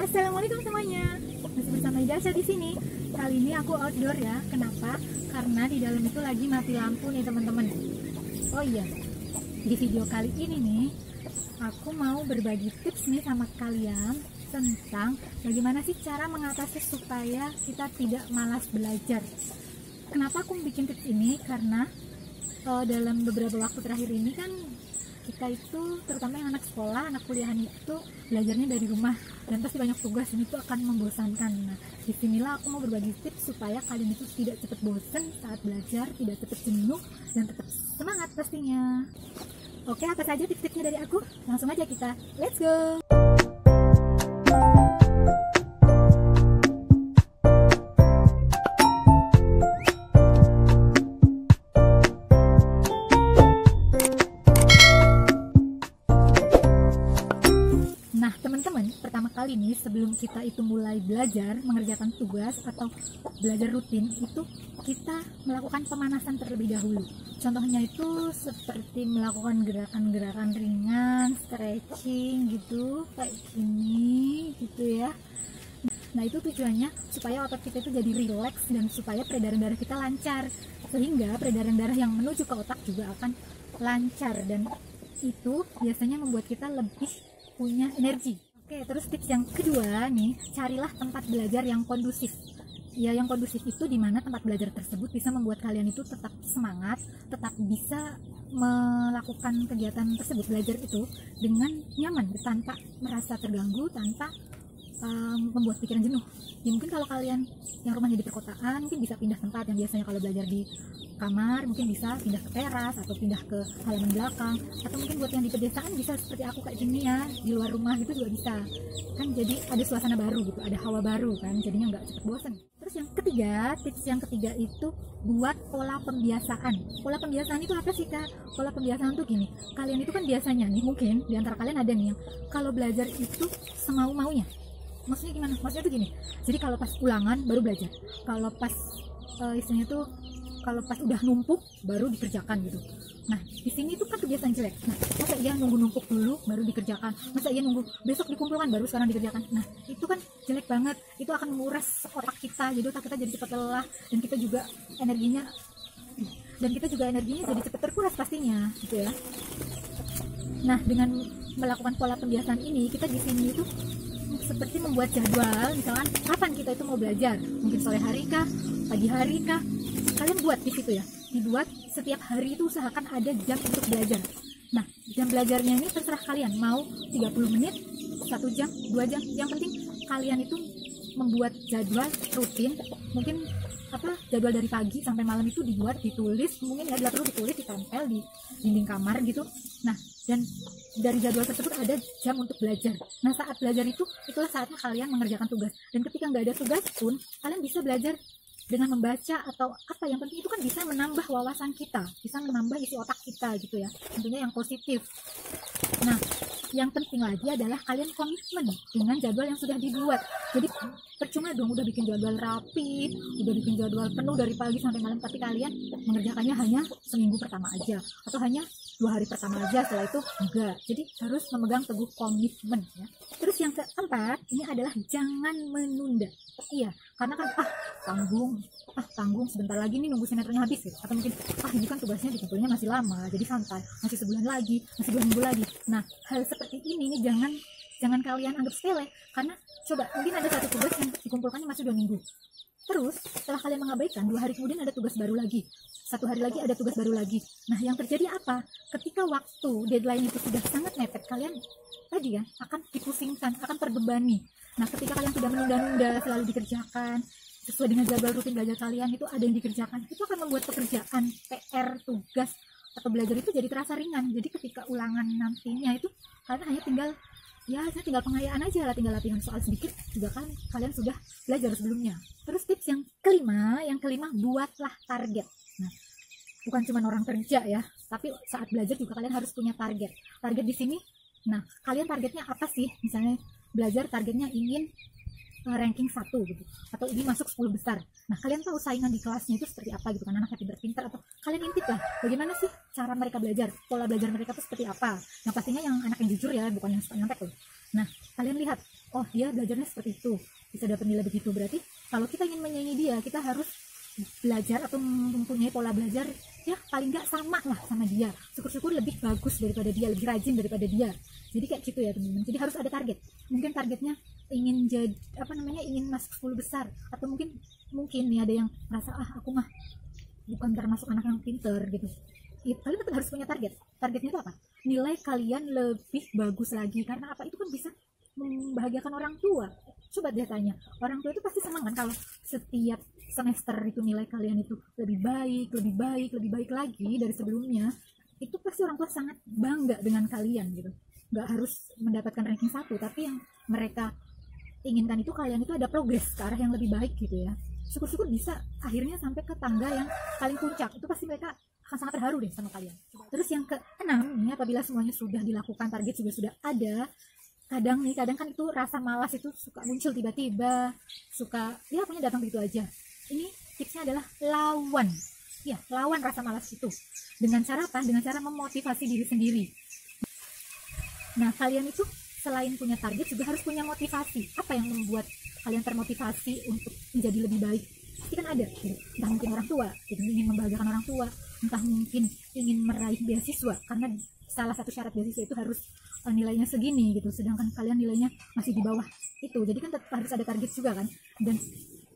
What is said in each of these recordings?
Assalamualaikum semuanya. Masih bersama Ijazah di sini. Kali ini aku outdoor ya. Kenapa? Karena di dalam itu lagi mati lampu nih teman-teman. Oh iya, di video kali ini nih aku mau berbagi tips nih sama kalian tentang bagaimana sih cara mengatasi supaya kita tidak malas belajar. Kenapa aku bikin tips ini? Karena dalam beberapa waktu terakhir ini kan kita itu, terutama yang anak sekolah, anak kuliahan itu belajarnya dari rumah dan pasti banyak tugas dan itu akan membosankan. Nah, disinilah aku mau berbagi tips supaya kalian itu tidak cepat bosan saat belajar, tidak cepat jenuh dan tetap semangat pastinya. Oke, apa saja tips-tipsnya dari aku? Langsung aja kita, let's go! Nah teman-teman, pertama kali nih sebelum kita itu mulai belajar, mengerjakan tugas atau belajar rutin, itu kita melakukan pemanasan terlebih dahulu. Contohnya itu seperti melakukan gerakan-gerakan ringan, stretching gitu, kayak gini gitu ya. Nah itu tujuannya supaya otot kita itu jadi rileks dan supaya peredaran darah kita lancar, sehingga peredaran darah yang menuju ke otak juga akan lancar dan itu biasanya membuat kita lebih punya energi. Oke, terus tips yang kedua nih, carilah tempat belajar yang kondusif. Ya, yang kondusif itu dimana tempat belajar tersebut bisa membuat kalian itu tetap semangat, tetap bisa melakukan kegiatan tersebut, belajar itu dengan nyaman, tanpa merasa terganggu, tanpa membuat pikiran jenuh. Ya mungkin kalau kalian yang rumahnya di perkotaan mungkin bisa pindah tempat, yang biasanya kalau belajar di kamar mungkin bisa pindah ke teras atau pindah ke halaman belakang, atau mungkin buat yang di pedesaan bisa seperti aku kayak gini ya, di luar rumah gitu juga bisa kan, jadi ada suasana baru gitu, ada hawa baru kan, jadinya nggak cepet bosan. Terus yang ketiga, tips yang ketiga itu buat pola pembiasaan. Pola pembiasaan itu apa sih kak? Pola pembiasaan tuh gini, kalian itu kan biasanya nih, mungkin di antara kalian ada nih yang kalau belajar itu semau-maunya. Maksudnya gimana? Maksudnya tuh gini, jadi kalau pas ulangan baru belajar, kalau pas istilahnya tuh kalau pas udah numpuk baru dikerjakan gitu. Nah di sini tuh kan kebiasaan jelek. Nah masa iya nunggu numpuk dulu baru dikerjakan, masa iya nunggu besok dikumpulkan baru sekarang dikerjakan. Nah itu kan jelek banget, itu akan menguras otak kita, jadi otak kita jadi cepat lelah dan kita juga energinya jadi cepat terkuras pastinya gitu ya. Nah dengan melakukan pola pembiasaan ini, kita di sini itu seperti membuat jadwal, misalkan kapan kita itu mau belajar, mungkin sore hari kah, pagi hari kah, kalian buat di situ ya, dibuat setiap hari itu usahakan ada jam untuk belajar. Nah jam belajarnya ini terserah kalian, mau 30 menit, 1 jam, 2 jam, yang penting kalian itu membuat jadwal rutin, mungkin jadwal dari pagi sampai malam itu dibuat, ditulis, mungkin ya bila perlu ditulis, ditempel di dinding kamar gitu. Nah dan dari jadwal tersebut ada jam untuk belajar. Nah saat belajar itulah saatnya kalian mengerjakan tugas, dan ketika nggak ada tugas pun kalian bisa belajar dengan membaca atau apa, yang penting itu kan bisa menambah wawasan kita, bisa menambah isi otak kita gitu ya, tentunya yang positif. Nah yang penting lagi adalah kalian komitmen dengan jadwal yang sudah dibuat. Jadi percuma dong udah bikin jadwal rapi, udah bikin jadwal penuh dari pagi sampai malam, tapi kalian mengerjakannya hanya seminggu pertama aja atau hanya 2 hari pertama aja, setelah itu enggak. Jadi harus memegang teguh komitmen ya. Terus yang keempat ini adalah jangan menunda. Iya, karena kan tanggung sebentar lagi nih nunggu sinetronnya habis gitu. Atau mungkin ini kan tugasnya dikumpulinnya masih lama, jadi santai, masih sebulan lagi, masih 2 minggu lagi. Nah hal seperti ini nih jangan kalian anggap sepele, karena coba mungkin ada satu tugas yang dikumpulkannya masih 2 minggu. Terus setelah kalian mengabaikan, 2 hari kemudian ada tugas baru lagi, 1 hari lagi ada tugas baru lagi. Nah yang terjadi apa? Ketika waktu deadline itu sudah sangat mepet, kalian tadi ya akan dipusingkan, akan terbebani. Nah ketika kalian sudah menunda-nunda selalu dikerjakan sesuai dengan jadwal rutin belajar kalian, itu ada yang dikerjakan, itu akan membuat pekerjaan, PR, tugas atau belajar itu jadi terasa ringan. Jadi ketika ulangan nantinya itu kalian hanya tinggal pengayaan aja lah, tinggal latihan soal sedikit juga kan kalian sudah belajar sebelumnya. Terus tips yang kelima, buatlah target. Nah bukan cuma orang kerja ya, tapi saat belajar juga kalian harus punya target di sini. Nah kalian targetnya apa sih? Misalnya belajar targetnya ingin ranking 1 gitu, atau ini masuk 10 besar. Nah kalian tahu saingan di kelasnya itu seperti apa gitu kan, anaknya pintar-pintar, atau kalian intip lah bagaimana sih cara mereka belajar, pola belajar mereka itu seperti apa. Yang pastinya yang anak yang jujur ya, bukan yang suka nyontek loh. Nah kalian lihat oh dia belajarnya seperti itu, bisa dapat nilai begitu. Berarti kalau kita ingin menyaingi dia, kita harus belajar atau mempunyai pola belajar ya paling nggak sama lah sama dia, syukur-syukur lebih bagus daripada dia, lebih rajin daripada dia. Jadi kayak gitu ya teman-teman. Jadi harus ada target. Mungkin targetnya ingin jadi ingin masuk 10 besar, atau mungkin nih ada yang merasa aku mah bukan termasuk anak yang pinter gitu. Kalian tetap harus punya target. Targetnya itu apa? Nilai kalian lebih bagus lagi. Karena apa? Itu kan bisa membahagiakan orang tua. Coba deh tanya, orang tua itu pasti senang kan kalau setiap semester itu nilai kalian itu lebih baik lagi dari sebelumnya. Itu pasti orang tua sangat bangga dengan kalian gitu. Nggak harus mendapatkan ranking 1, tapi yang mereka inginkan itu kalian itu ada progres ke arah yang lebih baik gitu ya. Syukur-syukur bisa akhirnya sampai ke tangga yang paling puncak. Itu pasti mereka akan sangat terharu deh sama kalian. Terus yang keenam nih, apabila semuanya sudah dilakukan, target juga sudah ada, kadang kan itu rasa malas itu suka muncul tiba-tiba, suka ya punya datang begitu aja. Ini tipsnya adalah lawan rasa malas itu. Dengan cara apa? Dengan cara memotivasi diri sendiri. Nah, kalian itu selain punya target juga harus punya motivasi. Apa yang membuat kalian termotivasi untuk menjadi lebih baik? Pasti kan ada gitu. Entah mungkin orang tua gitu, ingin membahagiakan orang tua, entah mungkin ingin meraih beasiswa, karena salah satu syarat beasiswa itu harus nilainya segini gitu, sedangkan kalian nilainya masih di bawah itu. Jadi kan tetap harus ada target juga kan, dan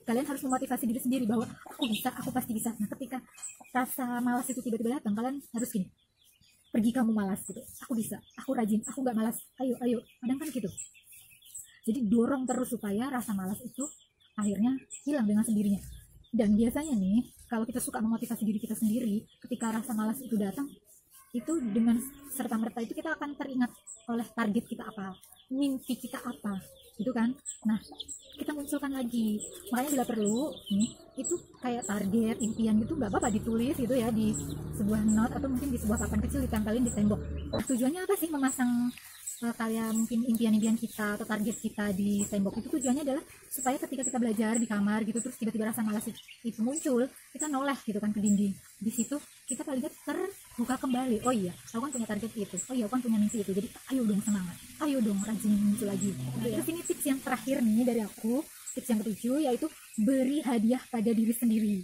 kalian harus memotivasi diri sendiri bahwa aku bisa, aku pasti bisa. Nah, ketika rasa malas itu tiba-tiba datang, kalian harus gini, pergi kamu malas gitu, aku bisa, aku rajin, aku nggak malas, ayo, kadang kan gitu. Jadi dorong terus supaya rasa malas itu akhirnya hilang dengan sendirinya. Dan biasanya nih, kalau kita suka memotivasi diri kita sendiri, ketika rasa malas itu datang, itu dengan serta-merta itu kita akan teringat oleh target kita apa, mimpi kita apa, gitu kan. Nah, kita munculkan lagi. Makanya bila perlu nih, itu kayak target, impian gitu nggak apa-apa ditulis gitu ya di sebuah note atau mungkin di sebuah papan kecil ditempelin di tembok. Tujuannya apa sih memasang kayak mungkin impian-impian kita atau target kita di tembok? Itu tujuannya adalah supaya ketika kita belajar di kamar gitu, terus tiba-tiba rasa malas itu muncul, kita noleh gitu kan ke dinding. Di situ kita paling terbuka kembali. Oh iya, aku kan punya target itu. Oh iya, aku kan punya mimpi itu. Jadi ayo dong semangat, ayo dong rajin muncul lagi. Terus ini tips yang terakhir nih dari aku, tips yang ketujuh, yaitu beri hadiah pada diri sendiri.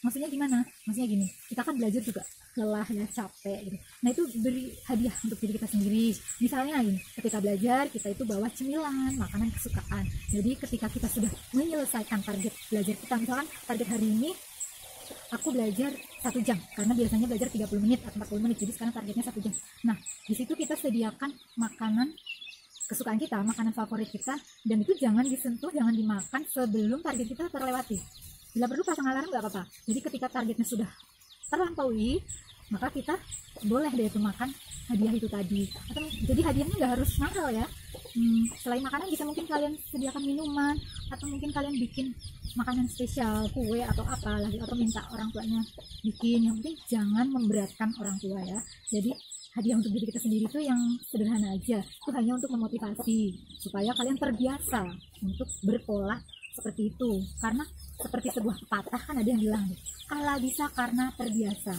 Maksudnya gimana? Maksudnya gini, kita kan belajar juga lelah ya, capek gitu. Nah, itu beri hadiah untuk diri kita sendiri. Misalnya ini, ketika belajar kita itu bawa cemilan, makanan kesukaan. Jadi ketika kita sudah menyelesaikan target belajar kita, misalkan target hari ini aku belajar 1 jam, karena biasanya belajar 30 menit atau 40 menit, jadi sekarang targetnya 1 jam. Nah, di situ kita sediakan makanan kesukaan kita, makanan favorit kita, dan itu jangan disentuh, jangan dimakan sebelum target kita terlewati. Bila perlu pasang alarm nggak apa-apa. Jadi ketika targetnya sudah terlampaui, maka kita boleh deh itu makan hadiah itu tadi. Atau jadi hadiahnya nggak harus mahal ya. Selain makanan bisa mungkin kalian sediakan minuman, atau mungkin kalian bikin makanan spesial, kue atau apa lagi, atau minta orang tuanya bikin. Yang penting jangan memberatkan orang tua ya. Jadi hadiah untuk diri kita sendiri itu yang sederhana aja. Itu hanya untuk memotivasi supaya kalian terbiasa untuk berpola seperti itu. Karena seperti sebuah pepatah kan ada yang bilang, kalah bisa karena terbiasa.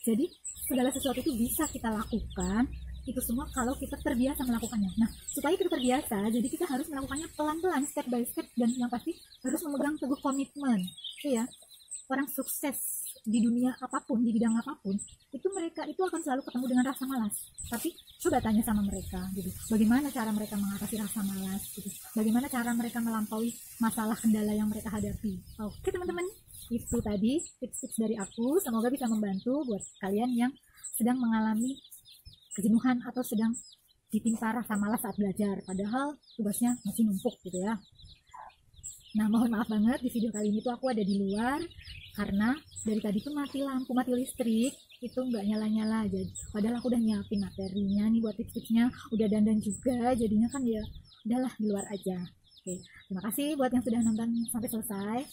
Jadi segala sesuatu itu bisa kita lakukan, itu semua kalau kita terbiasa melakukannya. Nah, supaya kita terbiasa, jadi kita harus melakukannya pelan-pelan, step by step, dan yang pasti harus memegang teguh komitmen. Itu ya, orang sukses di dunia apapun, di bidang apapun, itu mereka itu akan selalu ketemu dengan rasa malas. Tapi coba tanya sama mereka gitu, bagaimana cara mereka mengatasi rasa malas gitu, bagaimana cara mereka melampaui masalah kendala yang mereka hadapi. Oke teman-teman, itu tadi tips-tips dari aku, semoga bisa membantu buat kalian yang sedang mengalami kejenuhan atau sedang ditimpa rasa malas saat belajar, padahal tugasnya masih numpuk gitu ya. Nah, mohon maaf banget di video kali ini tuh aku ada di luar karena dari tadi tuh mati lampu, mati listrik, itu nggak nyala-nyala aja. Padahal aku udah nyiapin materinya nih buat tips-tipsnya, udah dandan juga, jadinya kan ya udahlah di luar aja. Oke, terima kasih buat yang sudah nonton sampai selesai.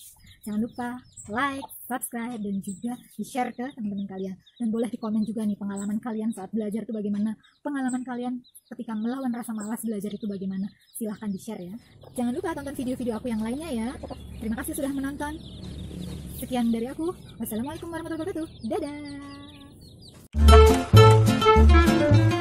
Jangan lupa like, subscribe, dan juga di-share ke teman-teman kalian. Dan boleh di-komen juga nih pengalaman kalian saat belajar itu bagaimana. Pengalaman kalian ketika melawan rasa malas belajar itu bagaimana. Silahkan di-share ya. Jangan lupa tonton video-video aku yang lainnya ya. Terima kasih sudah menonton. Sekian dari aku. Wassalamualaikum warahmatullahi wabarakatuh. Dadah.